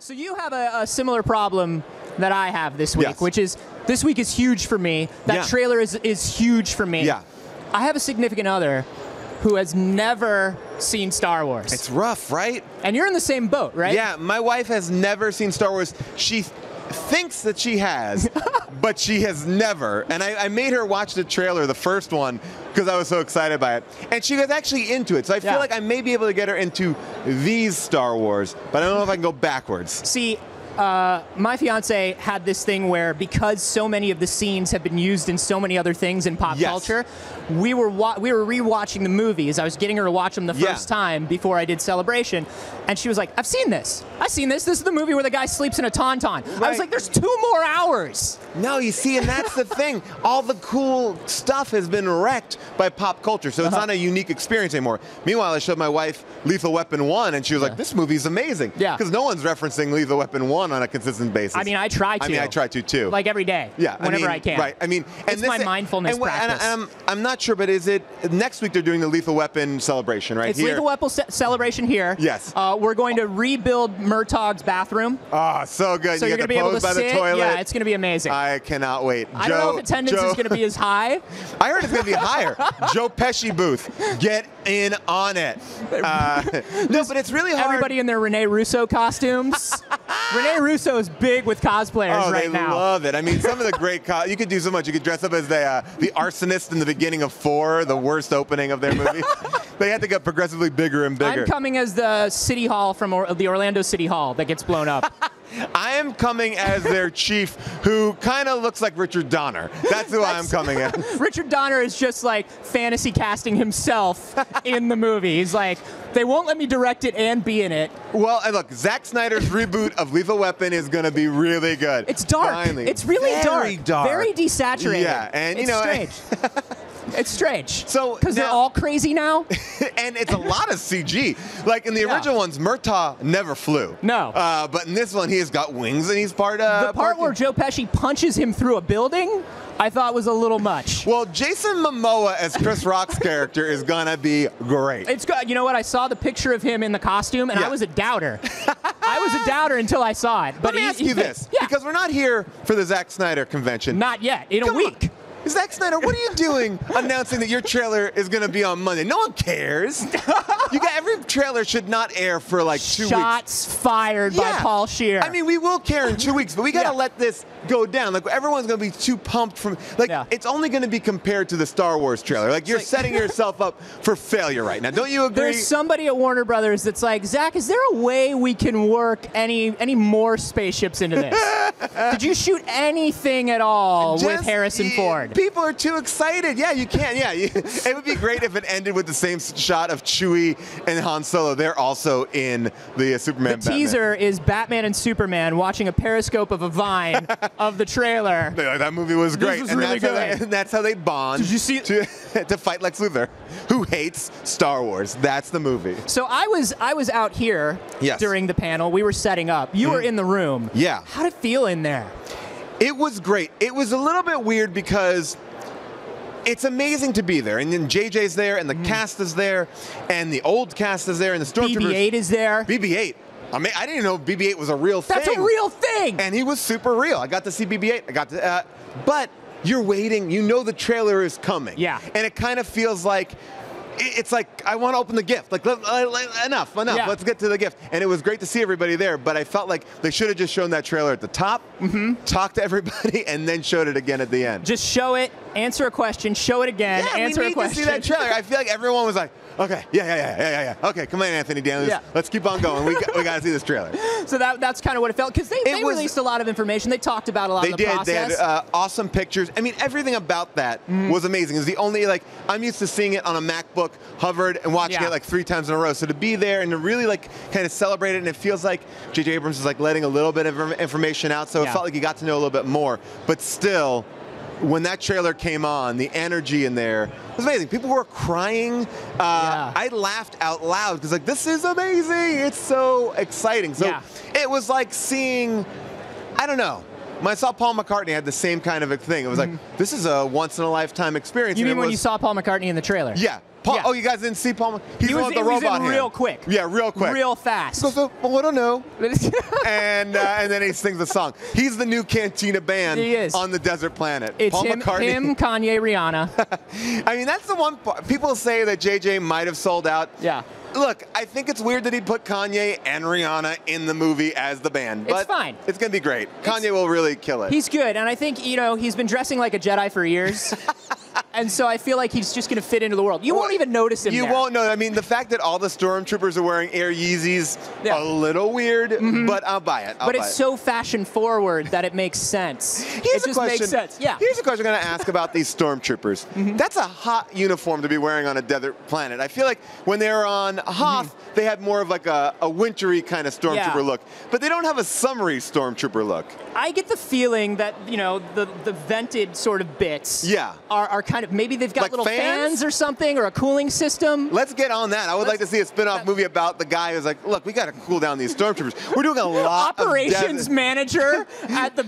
So you have a similar problem that I have this week, Yes. which is this week is huge for me. That Yeah. trailer is huge for me. Yeah. I have a significant other who has never seen Star Wars. It's rough, right? And you're in the same boat, right? Yeah, my wife has never seen Star Wars. She thinks that she has, but she has never. And I made her watch the trailer, the first one, because I was so excited by it. And she was actually into it. So I feel like I may be able to get her into these Star Wars, but I don't know if I can go backwards. See, my fiance had this thing where because so many of the scenes have been used in so many other things in pop culture, we were rewatching the movies. I was getting her to watch them the first time before I did Celebration, and she was like, "I've seen this. I've seen this. This is the movie where the guy sleeps in a tauntaun." I was like, "There's 2 more hours." No, you see, and that's the thing. All the cool stuff has been wrecked by pop culture, so it's not a unique experience anymore. Meanwhile, I showed my wife Lethal Weapon 1, and she was like, "This movie's amazing." Yeah. Because no one's referencing Lethal Weapon 1 on a consistent basis. I mean, I try to. I try to too. Like every day. Yeah. Whenever I can. Right. I mean, it's my mindfulness practice. And I'm not sure, but is it next week they're doing the Lethal Weapon celebration, right? It's here. Lethal Weapon celebration here. Yes. We're going to rebuild Murtaugh's bathroom. Oh, so good. So you you're get going to be able to by sit. the toilet. Yeah, it's going to be amazing. I cannot wait. I don't know if attendance is going to be as high. I heard it's going to be higher. Joe Pesci booth. Get in on it. No, but it's really hard. Everybody in their Rene Russo costumes. Rene Russo is big with cosplayers right now. Oh, they love it. I mean, some of the great you could do so much. You could dress up as the arsonist in the beginning of 4, the worst opening of their movie. They had to get progressively bigger and bigger. I'm coming as the City Hall from the Orlando City Hall that gets blown up. I am coming as their chief, who kind of looks like Richard Donner. That's who I'm coming as. Richard Donner is just like fantasy casting himself in the movie. He's like, they won't let me direct it and be in it. Well, and look, Zack Snyder's reboot of Lethal Weapon is going to be really good. It's dark. Finally. It's really Very dark. Very desaturated. Yeah, and it's strange. It's strange. So because they're all crazy now. And it's a lot of CG. Like in the original ones, Murtaugh never flew. No. But in this one, he has got wings and he's part. The part where Joe Pesci punches him through a building, I thought was a little much. Well, Jason Momoa as Chris Rock's character is gonna be great. It's good. You know what? I saw the picture of him in the costume, and I was a doubter. I was a doubter until I saw it. But Let me ask you this, because we're not here for the Zack Snyder convention. Not yet. In a week. Zack Snyder, what are you doing announcing that your trailer is going to be on Monday? No one cares. Every trailer should not air for like 2 weeks. Shots fired by Paul Scheer. I mean, we will care in 2 weeks, but we got to let this go down. Like, everyone's going to be too pumped from, it's only going to be compared to the Star Wars trailer. Like, you're setting yourself up for failure right now. Don't you agree? There's somebody at Warner Brothers that's like, Zach, is there a way we can work any more spaceships into this? Did you shoot anything at all with Harrison Ford? People are too excited. Yeah, you can. Yeah, it would be great if it ended with the same shot of Chewie and Han Solo. They're also in the Superman. The teaser is Batman and Superman watching a periscope of a vine of the trailer. That movie was great. This was really good. And that's how they bond. Did you see to fight Lex Luthor, who hates Star Wars. That's the movie. So I was out here during the panel. We were setting up. You were in the room. Yeah. How'd it feel in there? It was great. It was a little bit weird because it's amazing to be there, and then JJ's there, and the cast is there, and the old cast is there, and the Stormtroopers. BB-8 is there. BB-8. I mean, I didn't know BB-8 was a real thing. That's a real thing. And he was super real. I got to see BB-8. I got to, but you're waiting. You know the trailer is coming. Yeah. And it kind of feels like. It's like, I want to open the gift. Like, enough. Yeah. Let's get to the gift. And it was great to see everybody there, but I felt like they should have just shown that trailer at the top, talked to everybody, and then showed it again at the end. Just show it, answer a question, show it again, answer a question. We need to see that trailer. I feel like everyone was like, okay, yeah. Okay, come on, Anthony Daniels. Let's keep on going. We got to see this trailer. So that's kind of what it felt, because they released a lot of information. They talked about a lot of the process. They had awesome pictures. I mean, everything about that was amazing. It was the only, I'm used to seeing it on a MacBook, hovered, and watching it 3 times in a row. So to be there and to really kind of celebrate it, and it feels like J.J. Abrams is letting a little bit of information out, so it felt like you got to know a little bit more. But still, when that trailer came on, the energy in there was amazing. People were crying. I laughed out loud because this is amazing. It's so exciting. So it was like seeing, I don't know, When I saw Paul McCartney, I had the same kind of a thing. It was like, this is a once-in-a-lifetime experience. You mean when you saw Paul McCartney in the trailer? Yeah. Yeah. Oh, you guys didn't see Paul? He's he was, the one with the robot in hand. real quick. Yeah, real quick. Real fast. Well, I don't know. and then he sings the song. He's the new Cantina band on the desert planet. It's Paul McCartney. him, Kanye, Rihanna. I mean, that's the one part. People say that JJ might have sold out. Yeah. Look, I think it's weird that he put Kanye and Rihanna in the movie as the band. But it's fine. It's going to be great. Kanye will really kill it. He's good, and I think, you know, he's been dressing like a Jedi for years. And so I feel like he's just going to fit into the world. You won't even notice him. You won't know. I mean, the fact that all the stormtroopers are wearing Air Yeezys, a little weird, but I'll buy it. But it's so fashion forward that it makes sense. Here's a question. Makes sense. Yeah. Here's a question I'm going to ask about these stormtroopers. That's a hot uniform to be wearing on a desert planet. I feel like when they were on Hoth, they had more of like a wintry kind of stormtrooper look, but they don't have a summery stormtrooper look. I get the feeling that, you know, the vented sort of bits are kind of, maybe they've got like little fans or something, or a cooling system. Let's get on that. I would like to see a spin-off movie about the guy who's like, look, we got to cool down these stormtroopers. We're doing a lot Operations manager at the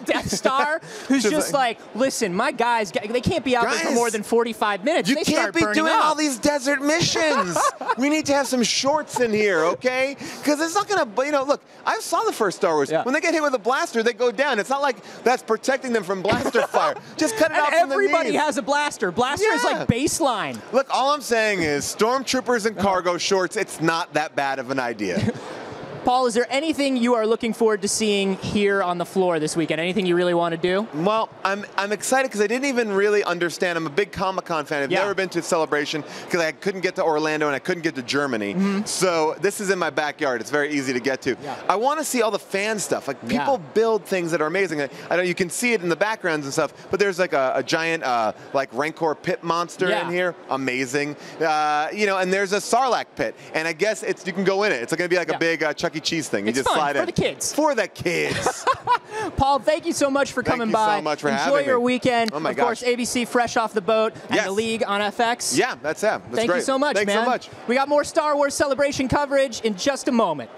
Death Star who's just like, listen, my guys, they can't be out there for more than 45 minutes. You can't be doing all these desert missions. We need to have some shorts in here, okay? Because it's not going to, you know, look, I saw the first Star Wars. When they get hit with a blaster, they go down. It's not like that's protecting them from blaster fire. Just cut it out from the knees. Everybody has a blaster. Blaster is like baseline. Look, all I'm saying is stormtroopers and cargo shorts, it's not that bad of an idea. Paul, is there anything you are looking forward to seeing here on the floor this weekend? Anything you really want to do? Well, I'm excited because I didn't even really understand. I'm a big Comic-Con fan. I've never been to Celebration because I couldn't get to Orlando and I couldn't get to Germany. So this is in my backyard. It's very easy to get to. I want to see all the fan stuff. Like people build things that are amazing. I know you can see it in the backgrounds and stuff, but there's like a giant like Rancor pit monster in here. Amazing. You know, and there's a Sarlacc pit, and I guess you can go in it. It's going to be like a big Chuck E. Cheese thing. You just slide in. For the kids. For the kids. Paul, thank you so much for coming by. Thank you so much for having me. Enjoy your weekend. Oh my Of course, ABC Fresh Off the Boat and The League on FX. Yeah, that's it. Thank you so much, man. Thanks so much. We got more Star Wars Celebration coverage in just a moment.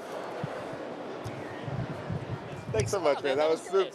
Thanks so much, man. That was super.